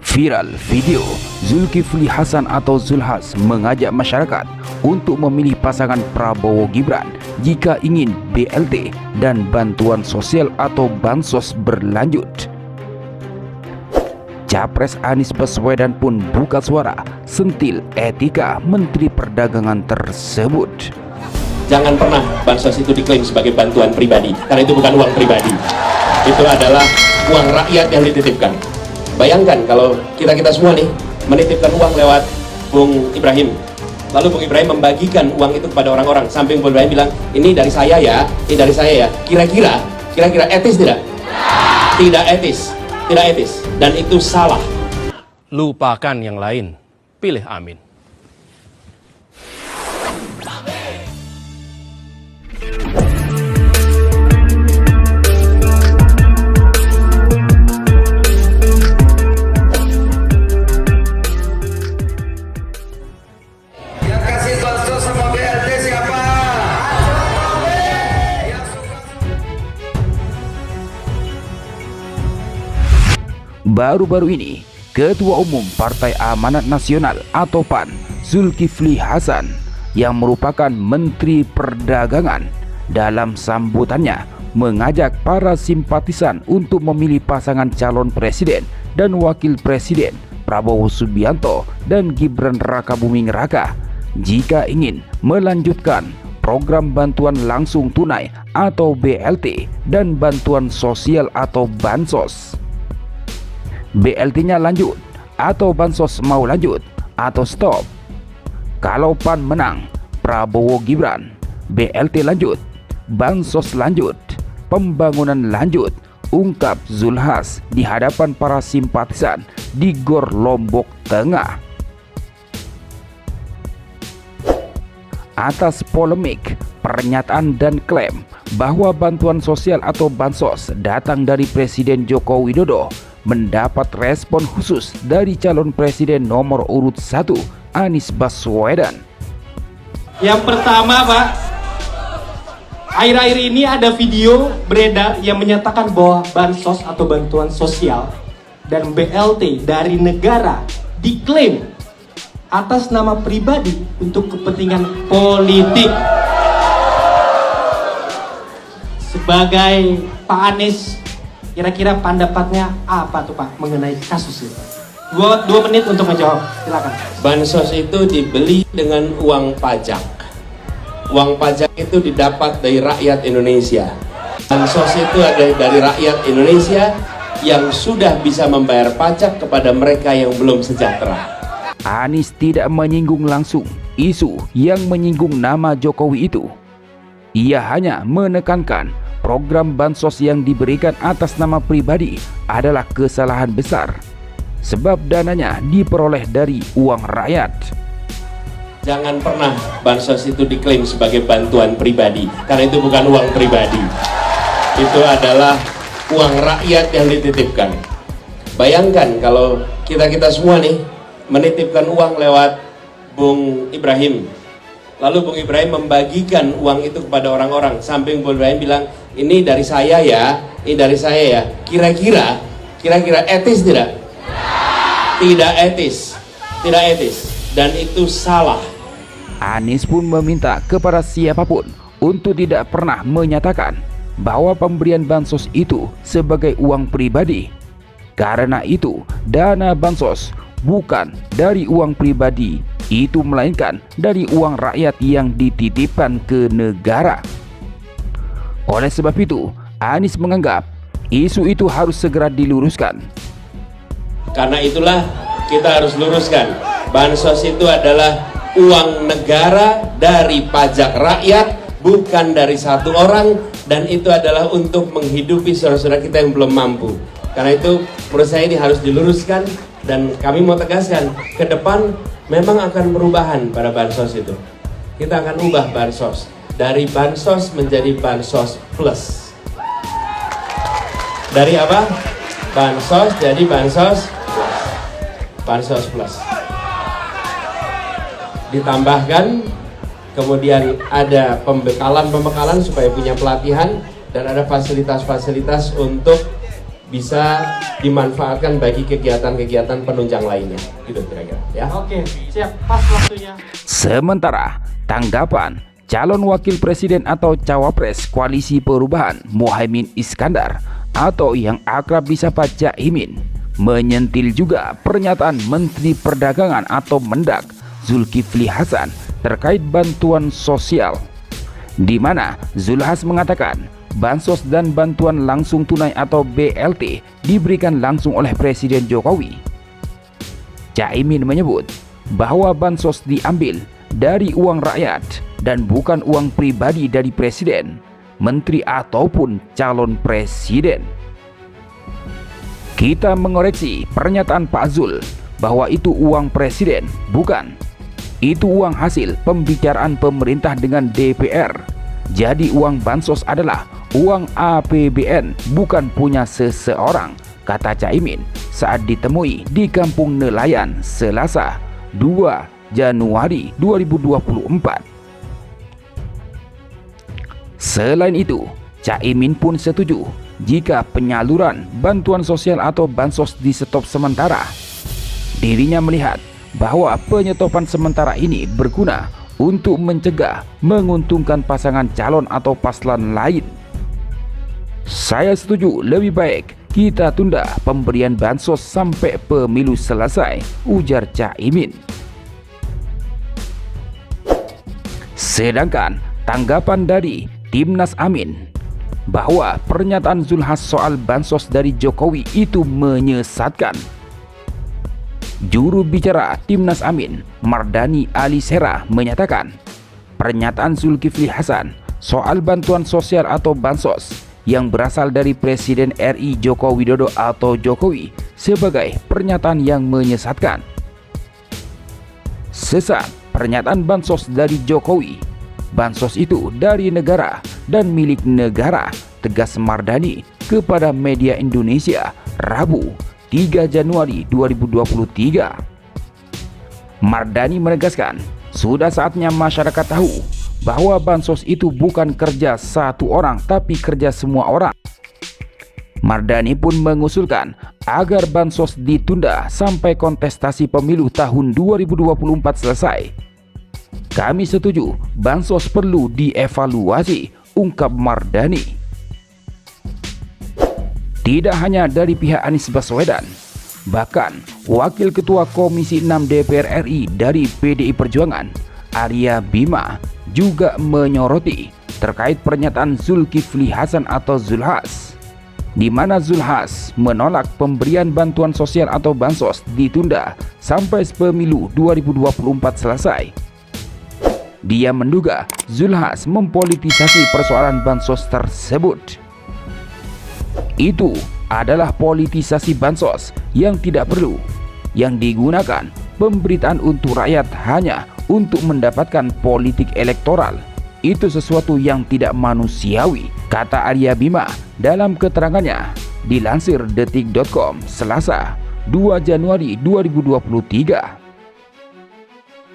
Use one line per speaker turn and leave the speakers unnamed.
Viral video Zulkifli Hasan atau Zulhas mengajak masyarakat untuk memilih pasangan Prabowo Gibran jika ingin BLT dan bantuan sosial atau bansos berlanjut. Capres Anies Baswedan pun buka suara sentil etika Menteri Perdagangan tersebut.
Jangan pernah bansos itu diklaim sebagai bantuan pribadi, karena itu bukan uang pribadi. Itu adalah uang rakyat yang dititipkan. Bayangkan kalau kita semua nih menitipkan uang lewat Bung Ibrahim, lalu Bung Ibrahim membagikan uang itu kepada orang-orang, sampai Bung Ibrahim bilang, ini dari saya ya, ini dari saya ya. Kira-kira etis tidak? Tidak etis, tidak etis, dan itu salah.
Lupakan yang lain, pilih Amin.
Baru-baru ini, Ketua Umum Partai Amanat Nasional atau PAN, Zulkifli Hasan, yang merupakan Menteri Perdagangan, dalam sambutannya mengajak para simpatisan untuk memilih pasangan calon presiden dan wakil presiden Prabowo Subianto dan Gibran Rakabuming Raka jika ingin melanjutkan program bantuan langsung tunai atau BLT dan bantuan sosial atau bansos. BLT-nya lanjut atau bansos mau lanjut atau stop? Kalau PAN menang, Prabowo Gibran, BLT lanjut, bansos lanjut, pembangunan lanjut, ungkap Zulhas di hadapan para simpatisan di Gor Lombok Tengah. Atas polemik, pernyataan dan klaim bahwa bantuan sosial atau bansos datang dari Presiden Joko Widodo, mendapat respon khusus dari calon presiden nomor urut 1 Anies Baswedan.
Yang pertama, Pak, akhir-akhir ini ada video beredar yang menyatakan bahwa bansos atau bantuan sosial dan BLT dari negara diklaim atas nama pribadi untuk kepentingan politik. Sebagai Pak Anies, kira-kira pendapatnya apa tuh Pak mengenai kasus itu? 2 menit untuk menjawab, silakan.
Bansos itu dibeli dengan uang pajak. Uang pajak itu didapat dari rakyat Indonesia. Bansos itu ada dari rakyat Indonesia yang sudah bisa membayar pajak kepada mereka yang belum sejahtera.
Anies tidak menyinggung langsung isu yang menyinggung nama Jokowi itu. Ia hanya menekankan program bansos yang diberikan atas nama pribadi adalah kesalahan besar, sebab dananya diperoleh dari uang rakyat.
Jangan pernah bansos itu diklaim sebagai bantuan pribadi, karena itu bukan uang pribadi. Itu adalah uang rakyat yang dititipkan. Bayangkan kalau kita semua nih menitipkan uang lewat Bung Ibrahim, lalu Bung Ibrahim membagikan uang itu kepada orang-orang, sampai Bung Ibrahim bilang, ini dari saya ya, ini dari saya ya. Kira-kira etis tidak? Tidak etis, tidak etis, dan itu salah.
Anies pun meminta kepada siapapun untuk tidak pernah menyatakan bahwa pemberian bansos itu sebagai uang pribadi. Karena itu, dana bansos bukan dari uang pribadi itu, melainkan dari uang rakyat yang dititipkan ke negara. Oleh sebab itu, Anies menganggap isu itu harus segera diluruskan.
Karena itulah kita harus luruskan, bansos itu adalah uang negara dari pajak rakyat, bukan dari satu orang, dan itu adalah untuk menghidupi saudara-saudara kita yang belum mampu. Karena itu menurut saya ini harus diluruskan, dan kami mau tegaskan ke depan memang akan perubahan pada bansos itu. Kita akan ubah bansos dari bansos menjadi bansos plus. Dari apa? Bansos jadi bansos plus. Bansos plus. Ditambahkan, kemudian ada pembekalan supaya punya pelatihan, dan ada fasilitas-fasilitas untuk bisa dimanfaatkan bagi kegiatan-kegiatan penunjang lainnya. Itu kira-kira ya.
Oke, siap. Pas waktunya.
Sementara tanggapan calon wakil presiden atau cawapres Koalisi Perubahan Muhaimin Iskandar atau yang akrab disapa Caimin menyentil juga pernyataan Menteri Perdagangan atau Mendak Zulkifli Hasan terkait bantuan sosial, di mana Zulhas mengatakan bansos dan bantuan langsung tunai atau BLT diberikan langsung oleh Presiden Jokowi. Caimin menyebut bahwa bansos diambil dari uang rakyat dan bukan uang pribadi dari presiden, menteri ataupun calon presiden. Kita mengoreksi pernyataan Pak Zul bahwa itu uang presiden, bukan. Itu uang hasil pembicaraan pemerintah dengan DPR. Jadi uang bansos adalah uang APBN, bukan punya seseorang, kata Caimin saat ditemui di Kampung Nelayan Selasa 2 Januari 2024. Selain itu, Caimin pun setuju jika penyaluran bantuan sosial atau bansos di stop sementara. Dirinya melihat bahwa penyetopan sementara ini berguna untuk mencegah menguntungkan pasangan calon atau paslon lain. Saya setuju, lebih baik kita tunda pemberian bansos sampai pemilu selesai, ujar Caimin. Sedangkan tanggapan dari Timnas Amin bahwa pernyataan Zulhas soal bansos dari Jokowi itu menyesatkan. Juru bicara Timnas Amin, Mardani Alisera, menyatakan pernyataan Zulkifli Hasan soal bantuan sosial atau bansos yang berasal dari Presiden RI Joko Widodo atau Jokowi sebagai pernyataan yang menyesatkan. Sesat pernyataan bansos dari Jokowi. Bansos itu dari negara dan milik negara, tegas Mardani kepada media Indonesia Rabu 3 Januari 2023. Mardani menegaskan, sudah saatnya masyarakat tahu bahwa bansos itu bukan kerja satu orang tapi kerja semua orang. Mardani pun mengusulkan agar bansos ditunda sampai kontestasi pemilu tahun 2024 selesai. Kami setuju bansos perlu dievaluasi, ungkap Mardani. Tidak hanya dari pihak Anies Baswedan, bahkan Wakil Ketua Komisi 6 DPR RI dari PDI Perjuangan, Arya Bima, juga menyoroti terkait pernyataan Zulkifli Hasan atau Zulhas, di mana Zulhas menolak pemberian bantuan sosial atau bansos ditunda sampai pemilu 2024 selesai. Dia menduga Zulhas mempolitisasi persoalan bansos tersebut. Itu adalah politisasi bansos yang tidak perlu, yang digunakan pemberitaan untuk rakyat hanya untuk mendapatkan politik elektoral. Itu sesuatu yang tidak manusiawi, kata Arya Bima dalam keterangannya dilansir detik.com Selasa 2 Januari 2023.